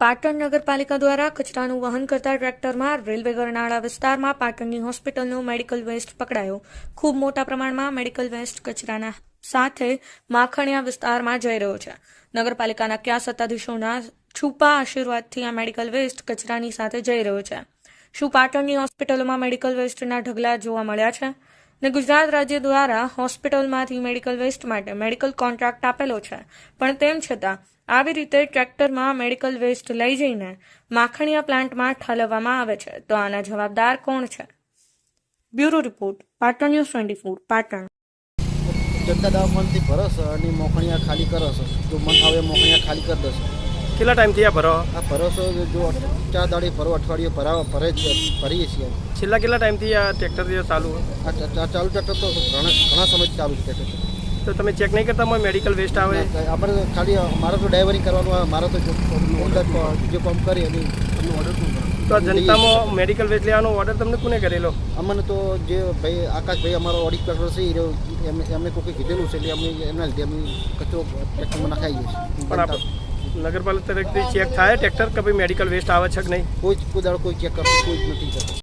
પાટણ નગરપાલિકા દ્વારા કચરાનું વહન કરતા ટ્રેક્ટરમાં રેલવે ગરનાળા વિસ્તારમાં પાટણની હોસ્પિટલનો મેડિકલ વેસ્ટ પકડાયો। ખૂબ મોટા પ્રમાણમાં મેડિકલ વેસ્ટ કચરાના સાથે માખણીયા વિસ્તારમાં જઈ રહ્યો છે। નગરપાલિકાના કયા સત્તાધીશોના છુપા આશીર્વાદથી આ મેડિકલ વેસ્ટ કચરાની સાથે જઈ રહ્યો છે? શું પાટણની હોસ્પિટલોમાં મેડિકલ વેસ્ટના ઢગલા જોવા મળ્યા છે? ને ગુજરાત રાજ્ય દ્વારા હોસ્પિટલમાંથી મેડિકલ વેસ્ટ માટે મેડિકલ કોન્ટ્રાક્ટ આપેલો છે, પણ તેમ છતાં આવી રીતે ટ્રેક્ટરમાં મેડિકલ વેસ્ટ લઈ જઈને માખણીયા પ્લાન્ટમાં ઠાલવવામાં આવે છે, તો આના જવાબદાર કોણ છે? Bureau report, Patan news 24, Patan. જનતા દવાખાનાથી ભરો છો અને મોખણીયા ખાલી કરો છો, જો મન આવે મોખણીયા ખાલી કરી દો છો। કેટલા ટાઈમથી આ ભરો? આ ભરો છો જો 4 દાડે ભરો, અઠવાડિયે ભરીએ છીએ। છેલ્લા કેટલા ટાઈમથી આ ટ્રેક્ટર ચાલુ હોય? આ ચાલુ ટ્રેક્ટર તો ઘણા સમયથી ચાલુ છે ટ્રેક્ટર। તો તમે ચેક નહીં કરતા મેડિકલ વેસ્ટ આવે? આપણે ખાલી મારે તો ડ્રાઈવરિંગ કરવાનું આવે, મારે તો જે કામ કરી અને ઓર્ડર તો જનતામાં મેડિકલ વેસ્ટ લેવાનો ઓર્ડર તમને કોને કરેલો? અમને તો જે ભાઈ આકાશભાઈ અમારો ઓડિટ કરતો છે એમને કોઈ કીધેલું છે, એટલે અમે એમના લીધે અમે કચરો ટ્રેક્ટરમાં નખાઈએ છીએ। પણ આપણે નગરપાલિકા તરફથી ચેક થાય ટ્રેક્ટર કે ભાઈ મેડિકલ વેસ્ટ આવે છે કે નહીં? કોઈ દાડો કોઈ ચેક કરતું કોઈ જ નથી કરતું।